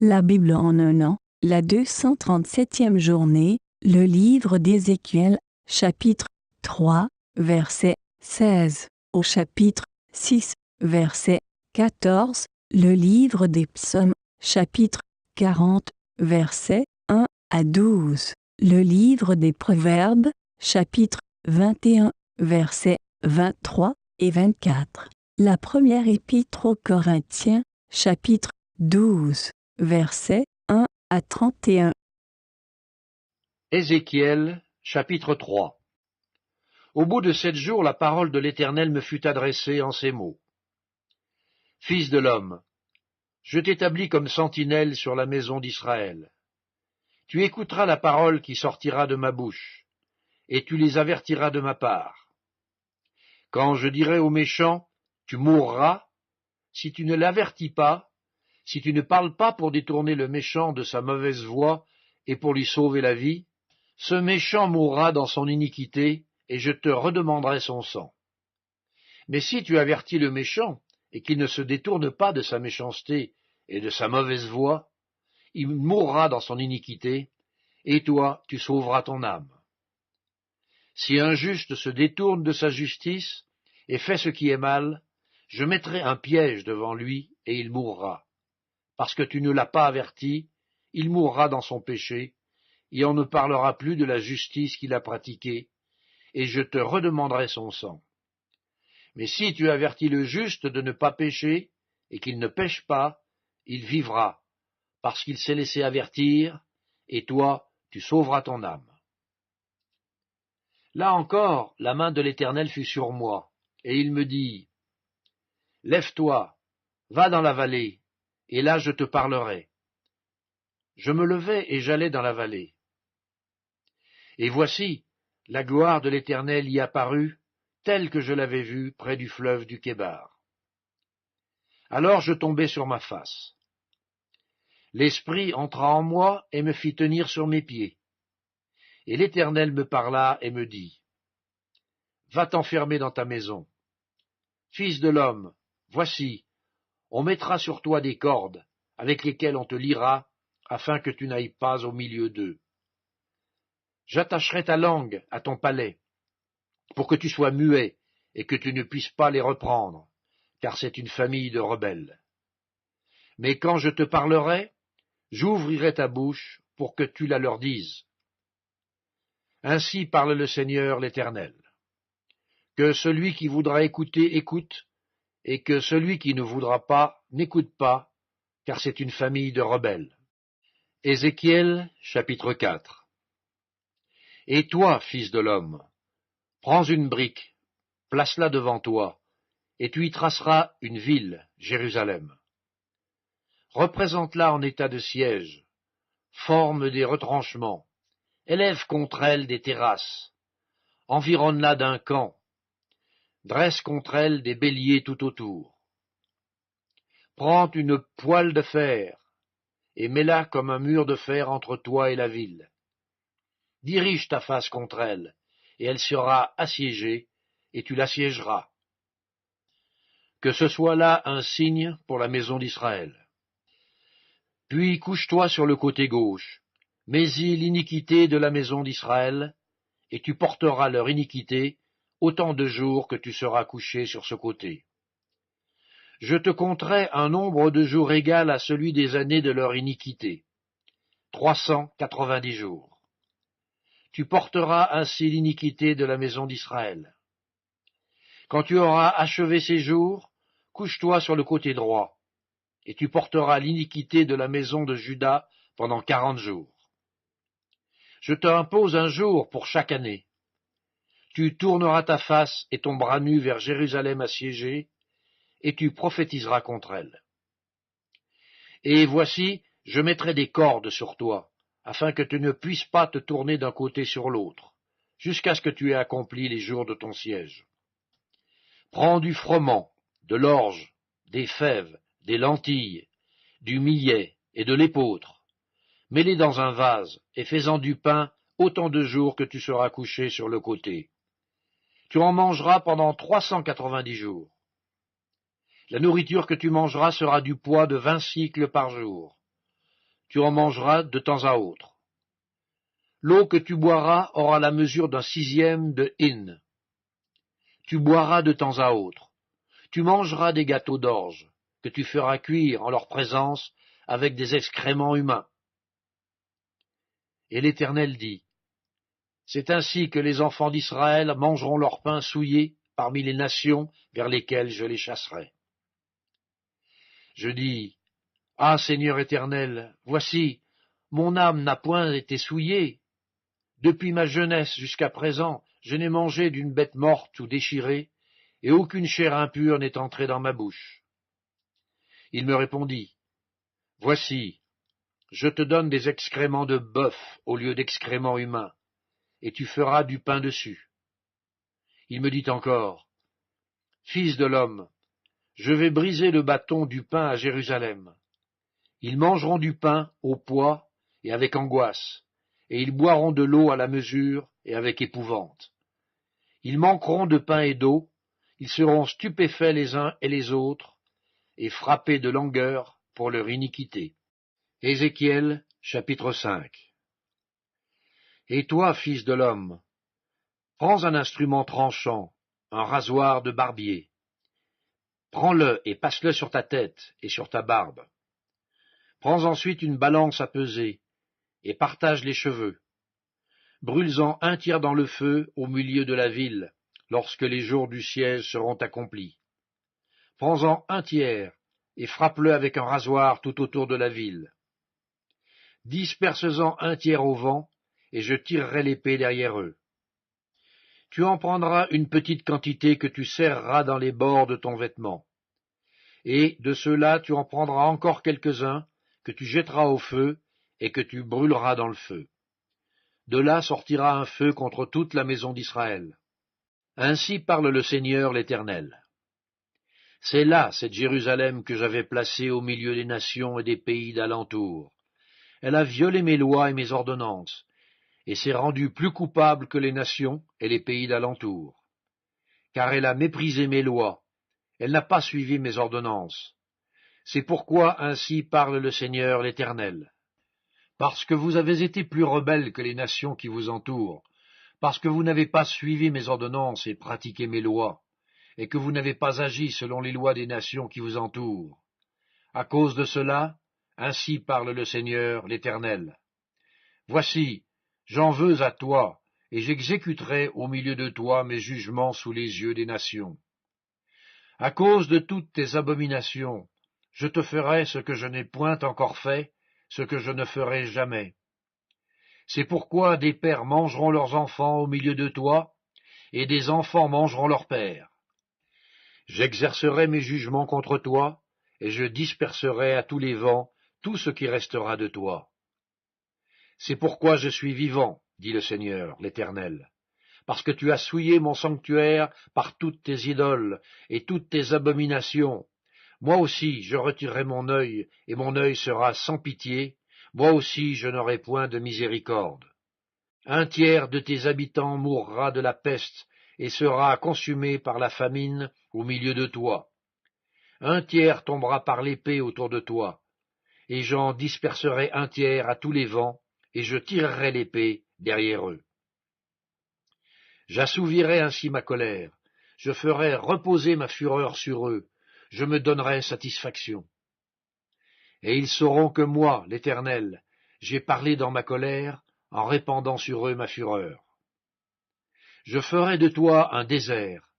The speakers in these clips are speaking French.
La Bible en un an, la 237e journée, le livre d'Ézéchiel, chapitre 3, verset 16, au chapitre 6, verset 14, le livre des psaumes, chapitre 40, verset 1 à 12, le livre des proverbes, chapitre 21, versets 23 et 24, la première épître aux Corinthiens, chapitre 12. Versets 1 à 31. Ézéchiel, chapitre 3. Au bout de 7 jours, la parole de l'Éternel me fut adressée en ces mots. Fils de l'homme, je t'établis comme sentinelle sur la maison d'Israël. Tu écouteras la parole qui sortira de ma bouche, et tu les avertiras de ma part. Quand je dirai aux méchants, tu mourras, si tu ne l'avertis pas, si tu ne parles pas pour détourner le méchant de sa mauvaise voie et pour lui sauver la vie, ce méchant mourra dans son iniquité, et je te redemanderai son sang. Mais si tu avertis le méchant, et qu'il ne se détourne pas de sa méchanceté et de sa mauvaise voie, il mourra dans son iniquité, et toi tu sauveras ton âme. Si un juste se détourne de sa justice, et fait ce qui est mal, je mettrai un piège devant lui, et il mourra. Parce que tu ne l'as pas averti, il mourra dans son péché, et on ne parlera plus de la justice qu'il a pratiquée, et je te redemanderai son sang. Mais si tu avertis le juste de ne pas pécher, et qu'il ne pêche pas, il vivra, parce qu'il s'est laissé avertir, et toi, tu sauveras ton âme. Là encore, la main de l'Éternel fut sur moi, et il me dit, « Lève-toi, va dans la vallée, et là je te parlerai. » Je me levai et j'allai dans la vallée. Et voici, la gloire de l'Éternel y apparut, telle que je l'avais vue près du fleuve du Kébar. Alors je tombai sur ma face. L'Esprit entra en moi et me fit tenir sur mes pieds. Et l'Éternel me parla et me dit, « Va t'enfermer dans ta maison. Fils de l'homme, voici, on mettra sur toi des cordes, avec lesquelles on te liera, afin que tu n'ailles pas au milieu d'eux. J'attacherai ta langue à ton palais, pour que tu sois muet et que tu ne puisses pas les reprendre, car c'est une famille de rebelles. Mais quand je te parlerai, j'ouvrirai ta bouche pour que tu la leur dises. Ainsi parle le Seigneur l'Éternel. Que celui qui voudra écouter écoute, et que celui qui ne voudra pas n'écoute pas, car c'est une famille de rebelles. Ézéchiel, chapitre 4. Et toi, fils de l'homme, prends une brique, place-la devant toi, et tu y traceras une ville, Jérusalem. Représente-la en état de siège, forme des retranchements, élève contre elle des terrasses, environne-la d'un camp, dresse contre elle des béliers tout autour. Prends une poêle de fer, et mets-la comme un mur de fer entre toi et la ville. Dirige ta face contre elle, et elle sera assiégée, et tu l'assiégeras. Que ce soit là un signe pour la maison d'Israël. Puis couche-toi sur le côté gauche, mets-y l'iniquité de la maison d'Israël, et tu porteras leur iniquité autant de jours que tu seras couché sur ce côté. Je te compterai un nombre de jours égal à celui des années de leur iniquité, 390 jours. Tu porteras ainsi l'iniquité de la maison d'Israël. Quand tu auras achevé ces jours, couche-toi sur le côté droit, et tu porteras l'iniquité de la maison de Juda pendant 40 jours. Je t'impose un jour pour chaque année. Tu tourneras ta face et ton bras nu vers Jérusalem assiégée, et tu prophétiseras contre elle. Et voici, je mettrai des cordes sur toi, afin que tu ne puisses pas te tourner d'un côté sur l'autre, jusqu'à ce que tu aies accompli les jours de ton siège. Prends du froment, de l'orge, des fèves, des lentilles, du millet et de l'épeautre. Mets-les dans un vase et fais-en du pain autant de jours que tu seras couché sur le côté. Tu en mangeras pendant 390 jours. La nourriture que tu mangeras sera du poids de 20 cycles par jour. tu en mangeras de temps à autre. L'eau que tu boiras aura la mesure d'un 1/6 de hin. Tu boiras de temps à autre. Tu mangeras des gâteaux d'orge, que tu feras cuire en leur présence avec des excréments humains. Et l'Éternel dit, c'est ainsi que les enfants d'Israël mangeront leur pain souillé parmi les nations vers lesquelles je les chasserai. Je dis, ah Seigneur Éternel, voici, mon âme n'a point été souillée. Depuis ma jeunesse jusqu'à présent, je n'ai mangé d'une bête morte ou déchirée, et aucune chair impure n'est entrée dans ma bouche. Il me répondit, voici, je te donne des excréments de bœuf au lieu d'excréments humains, et tu feras du pain dessus. Il me dit encore, fils de l'homme, je vais briser le bâton du pain à Jérusalem. Ils mangeront du pain au poids et avec angoisse, et ils boiront de l'eau à la mesure et avec épouvante. Ils manqueront de pain et d'eau, ils seront stupéfaits les uns et les autres, et frappés de langueur pour leur iniquité. Ézéchiel, chapitre 5. Et toi, fils de l'homme, prends un instrument tranchant, un rasoir de barbier. Prends-le et passe-le sur ta tête et sur ta barbe. Prends ensuite une balance à peser, et partage les cheveux. Brûle-en 1/3 dans le feu au milieu de la ville, lorsque les jours du siège seront accomplis. Prends-en 1/3, et frappe-le avec un rasoir tout autour de la ville. Disperse-en 1/3 au vent, et je tirerai l'épée derrière eux. Tu en prendras une petite quantité que tu serreras dans les bords de ton vêtement. Et de ceux-là tu en prendras encore quelques-uns, que tu jetteras au feu, et que tu brûleras dans le feu. De là sortira un feu contre toute la maison d'Israël. Ainsi parle le Seigneur l'Éternel. C'est là cette Jérusalem que j'avais placée au milieu des nations et des pays d'alentour. Elle a violé mes lois et mes ordonnances, et s'est rendue plus coupable que les nations et les pays d'alentour. Car elle a méprisé mes lois, elle n'a pas suivi mes ordonnances. C'est pourquoi ainsi parle le Seigneur l'Éternel. Parce que vous avez été plus rebelles que les nations qui vous entourent, parce que vous n'avez pas suivi mes ordonnances et pratiqué mes lois, et que vous n'avez pas agi selon les lois des nations qui vous entourent. À cause de cela, ainsi parle le Seigneur l'Éternel. Voici, j'en veux à toi, et j'exécuterai au milieu de toi mes jugements sous les yeux des nations. À cause de toutes tes abominations, je te ferai ce que je n'ai point encore fait, ce que je ne ferai jamais. C'est pourquoi des pères mangeront leurs enfants au milieu de toi, et des enfants mangeront leurs pères. J'exercerai mes jugements contre toi, et je disperserai à tous les vents tout ce qui restera de toi. C'est pourquoi je suis vivant, dit le Seigneur, l'Éternel, parce que tu as souillé mon sanctuaire par toutes tes idoles et toutes tes abominations. Moi aussi je retirerai mon œil, et mon œil sera sans pitié, moi aussi je n'aurai point de miséricorde. 1/3 de tes habitants mourra de la peste, et sera consumé par la famine au milieu de toi. 1/3 tombera par l'épée autour de toi, et j'en disperserai 1/3 à tous les vents, et je tirerai l'épée derrière eux. J'assouvirai ainsi ma colère, je ferai reposer ma fureur sur eux, je me donnerai satisfaction. Et ils sauront que moi, l'Éternel, j'ai parlé dans ma colère, en répandant sur eux ma fureur. Je ferai de toi un désert,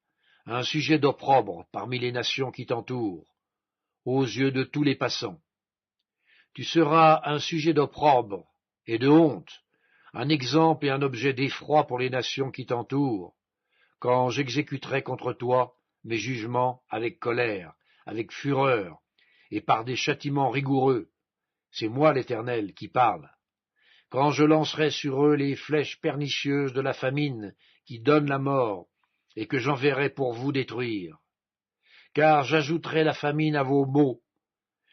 un sujet d'opprobre parmi les nations qui t'entourent, aux yeux de tous les passants. Tu seras un sujet d'opprobre et de honte, un exemple et un objet d'effroi pour les nations qui t'entourent, quand j'exécuterai contre toi mes jugements avec colère, avec fureur, et par des châtiments rigoureux. C'est moi l'Éternel qui parle. Quand je lancerai sur eux les flèches pernicieuses de la famine qui donne la mort, et que j'enverrai pour vous détruire. Car j'ajouterai la famine à vos maux,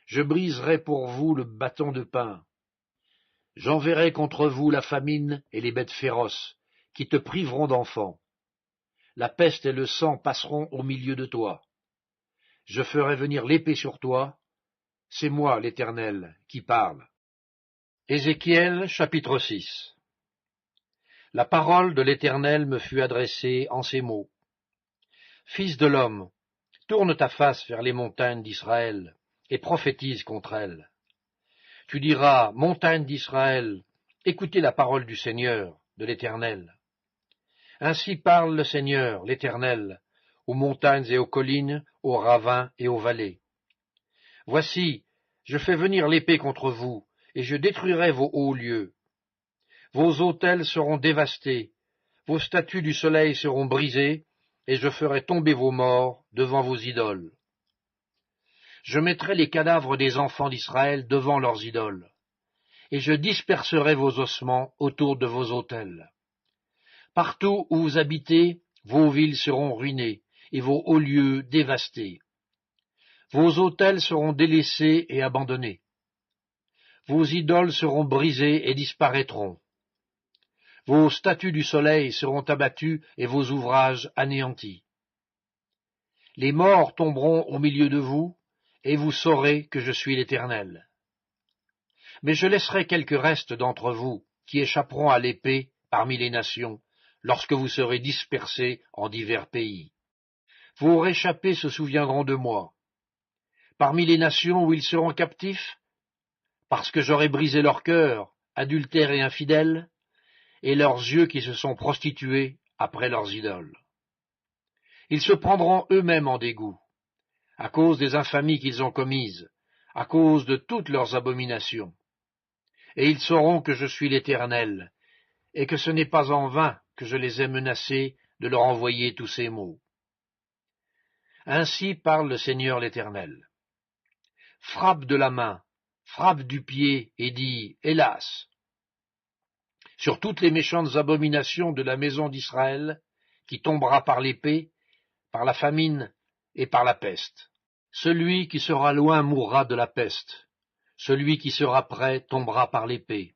je briserai pour vous le bâton de pain. J'enverrai contre vous la famine et les bêtes féroces, qui te priveront d'enfants. La peste et le sang passeront au milieu de toi. Je ferai venir l'épée sur toi, c'est moi l'Éternel qui parle. Ézéchiel chapitre 6. La parole de l'Éternel me fut adressée en ces mots. Fils de l'homme, tourne ta face vers les montagnes d'Israël et prophétise contre elles. Tu diras, montagnes d'Israël, écoutez la parole du Seigneur, de l'Éternel. Ainsi parle le Seigneur, l'Éternel, aux montagnes et aux collines, aux ravins et aux vallées. Voici, je fais venir l'épée contre vous, et je détruirai vos hauts lieux. Vos autels seront dévastés, vos statues du soleil seront brisées, et je ferai tomber vos morts devant vos idoles. Je mettrai les cadavres des enfants d'Israël devant leurs idoles, et je disperserai vos ossements autour de vos autels. Partout où vous habitez, vos villes seront ruinées, et vos hauts lieux dévastés. Vos autels seront délaissés et abandonnés. Vos idoles seront brisées et disparaîtront. Vos statues du soleil seront abattues et vos ouvrages anéantis. Les morts tomberont au milieu de vous, et vous saurez que je suis l'Éternel. Mais je laisserai quelques restes d'entre vous, qui échapperont à l'épée parmi les nations, lorsque vous serez dispersés en divers pays. Vos réchappés se souviendront de moi. Parmi les nations où ils seront captifs, parce que j'aurai brisé leur cœur, adultères et infidèles, et leurs yeux qui se sont prostitués après leurs idoles. Ils se prendront eux-mêmes en dégoût, à cause des infamies qu'ils ont commises, à cause de toutes leurs abominations. Et ils sauront que je suis l'Éternel, et que ce n'est pas en vain que je les ai menacés de leur envoyer tous ces maux. Ainsi parle le Seigneur l'Éternel. Frappe de la main, frappe du pied, et dis, hélas! Sur toutes les méchantes abominations de la maison d'Israël, qui tombera par l'épée, par la famine et par la peste. Celui qui sera loin mourra de la peste, celui qui sera près tombera par l'épée,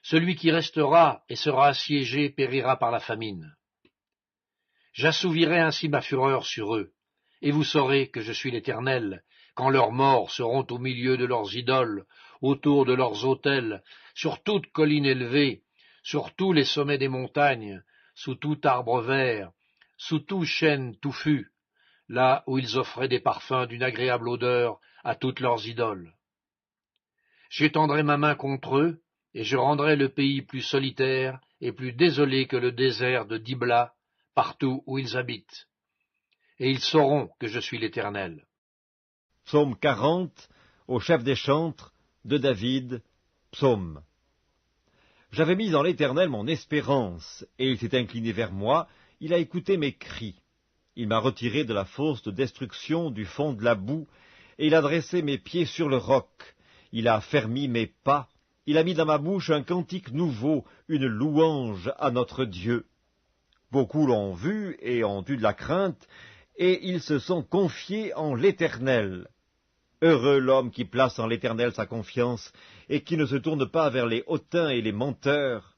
celui qui restera et sera assiégé périra par la famine. J'assouvirai ainsi ma fureur sur eux, et vous saurez que je suis l'Éternel, quand leurs morts seront au milieu de leurs idoles, autour de leurs autels, sur toute colline élevée, sur tous les sommets des montagnes, sous tout arbre vert, sous tout chêne touffu, là où ils offraient des parfums d'une agréable odeur à toutes leurs idoles. J'étendrai ma main contre eux, et je rendrai le pays plus solitaire et plus désolé que le désert de Dibla, partout où ils habitent. Et ils sauront que je suis l'Éternel. Psaume 40, au chef des chantres, de David, psaume. J'avais mis en l'Éternel mon espérance, et il s'est incliné vers moi, il a écouté mes cris. Il m'a retiré de la fosse de destruction du fond de la boue, et il a dressé mes pieds sur le roc. Il a affermi mes pas, il a mis dans ma bouche un cantique nouveau, une louange à notre Dieu. Beaucoup l'ont vu et ont eu de la crainte, et ils se sont confiés en l'Éternel. Heureux l'homme qui place en l'Éternel sa confiance, et qui ne se tourne pas vers les hautains et les menteurs.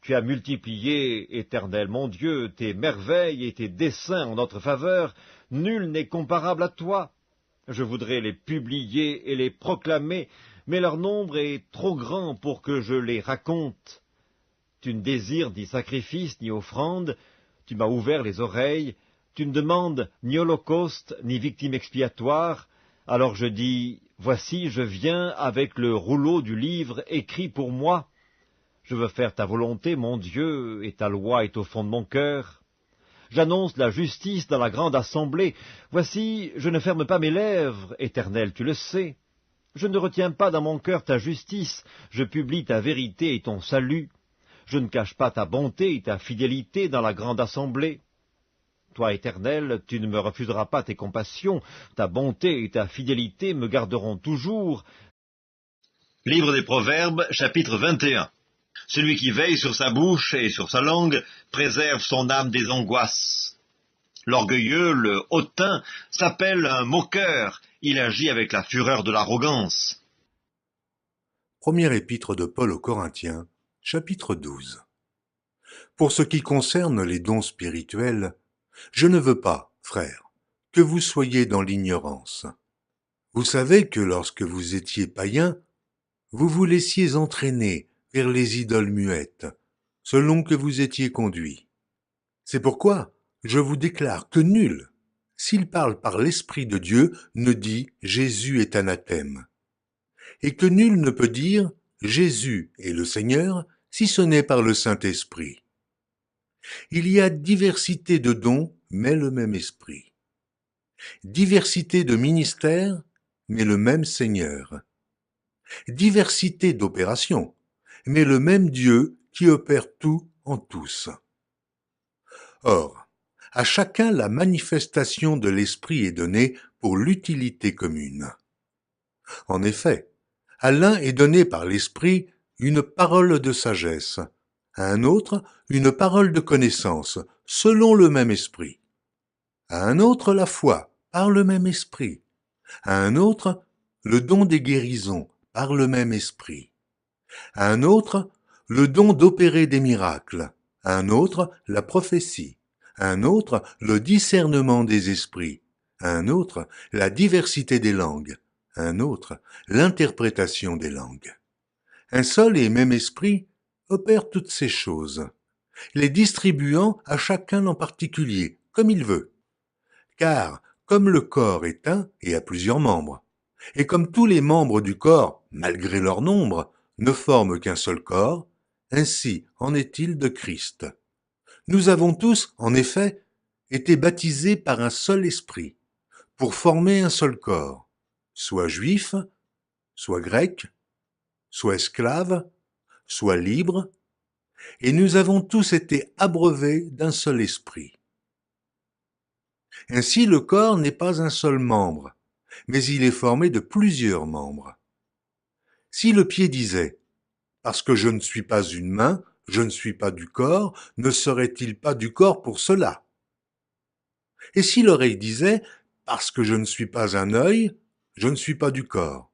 Tu as multiplié, Éternel mon Dieu, tes merveilles et tes desseins en notre faveur, nul n'est comparable à toi. Je voudrais les publier et les proclamer, mais leur nombre est trop grand pour que je les raconte. Tu ne désires ni sacrifice ni offrande, tu m'as ouvert les oreilles, tu ne demandes ni holocauste ni victime expiatoire, alors je dis, voici je viens avec le rouleau du livre écrit pour moi. Je veux faire ta volonté, mon Dieu, et ta loi est au fond de mon cœur. J'annonce la justice dans la grande assemblée. Voici, je ne ferme pas mes lèvres, Éternel, tu le sais. Je ne retiens pas dans mon cœur ta justice, je publie ta vérité et ton salut. Je ne cache pas ta bonté et ta fidélité dans la grande assemblée. Toi, Éternel, tu ne me refuseras pas tes compassions, ta bonté et ta fidélité me garderont toujours. Livre des Proverbes, chapitre 21. Celui qui veille sur sa bouche et sur sa langue préserve son âme des angoisses. L'orgueilleux, le hautain, s'appelle un moqueur, il agit avec la fureur de l'arrogance. Première épître de Paul aux Corinthiens, chapitre 12. Pour ce qui concerne les dons spirituels, je ne veux pas, frères, que vous soyez dans l'ignorance. Vous savez que lorsque vous étiez païens, vous vous laissiez entraîner vers les idoles muettes, selon que vous étiez conduits. C'est pourquoi je vous déclare que nul, s'il parle par l'Esprit de Dieu, ne dit « Jésus est anathème », et que nul ne peut dire « Jésus est le Seigneur » si ce n'est par le Saint-Esprit. Il y a diversité de dons, mais le même Esprit. Diversité de ministères, mais le même Seigneur. Diversité d'opérations, mais le même Dieu qui opère tout en tous. Or, à chacun la manifestation de l'Esprit est donnée pour l'utilité commune. En effet, à l'un est donné par l'Esprit une parole de sagesse, à un autre une parole de connaissance, selon le même Esprit, à un autre la foi, par le même Esprit, à un autre le don des guérisons, par le même Esprit, à un autre le don d'opérer des miracles, à un autre la prophétie, à un autre le discernement des esprits, à un autre la diversité des langues, à un autre l'interprétation des langues. Un seul et même esprit opère toutes ces choses, les distribuant à chacun en particulier, comme il veut. Car, comme le corps est un et a plusieurs membres, et comme tous les membres du corps, malgré leur nombre, ne forment qu'un seul corps, ainsi en est-il de Christ. Nous avons tous, en effet, été baptisés par un seul esprit, pour former un seul corps, soit juif, soit grec, soit esclave, soit libre, et nous avons tous été abreuvés d'un seul esprit. Ainsi le corps n'est pas un seul membre, mais il est formé de plusieurs membres. Si le pied disait « Parce que je ne suis pas une main, je ne suis pas du corps », ne serait-il pas du corps pour cela? Et si l'oreille disait « Parce que je ne suis pas un œil, je ne suis pas du corps »,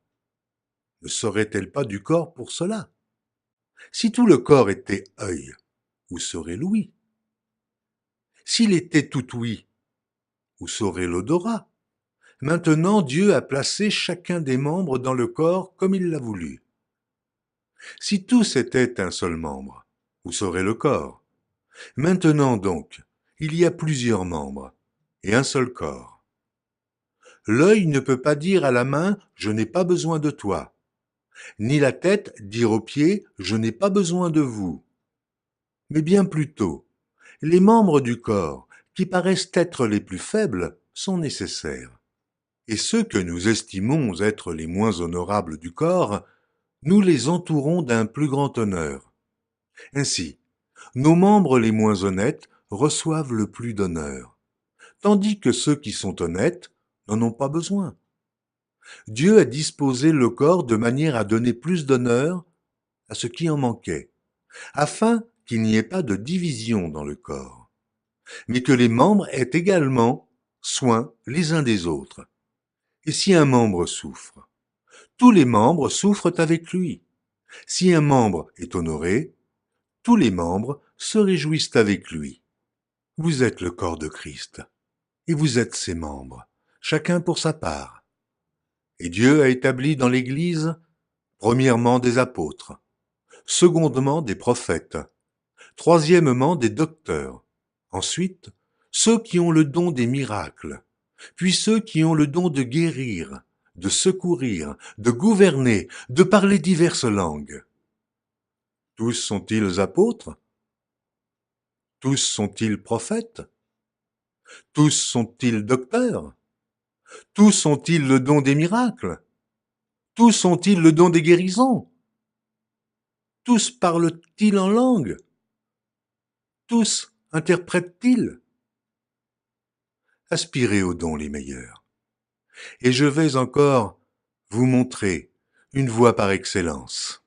ne serait-elle pas du corps pour cela? Si tout le corps était œil, où serait l'ouïe? S'il était tout ouïe, où serait l'odorat? Maintenant, Dieu a placé chacun des membres dans le corps comme il l'a voulu. Si tous étaient un seul membre, où serait le corps? Maintenant donc, il y a plusieurs membres, et un seul corps. L'œil ne peut pas dire à la main « je n'ai pas besoin de toi », ni la tête dire aux pieds « je n'ai pas besoin de vous ». Mais bien plutôt, les membres du corps, qui paraissent être les plus faibles, sont nécessaires. Et ceux que nous estimons être les moins honorables du corps, nous les entourons d'un plus grand honneur. Ainsi, nos membres les moins honnêtes reçoivent le plus d'honneur, tandis que ceux qui sont honnêtes n'en ont pas besoin. Dieu a disposé le corps de manière à donner plus d'honneur à ce qui en manquait, afin qu'il n'y ait pas de division dans le corps, mais que les membres aient également soin les uns des autres. Et si un membre souffre, tous les membres souffrent avec lui. Si un membre est honoré, tous les membres se réjouissent avec lui. Vous êtes le corps de Christ, et vous êtes ses membres, chacun pour sa part. Et Dieu a établi dans l'Église, premièrement des apôtres, secondement des prophètes, troisièmement des docteurs, ensuite ceux qui ont le don des miracles, puis ceux qui ont le don de guérir, de secourir, de gouverner, de parler diverses langues. Tous sont-ils apôtres? Tous sont-ils prophètes? Tous sont-ils docteurs? Tous ont-ils le don des miracles? Tous ont-ils le don des guérisons? Tous parlent-ils en langue? Tous interprètent-ils? Aspirez aux dons les meilleurs. Et je vais encore vous montrer une voie par excellence.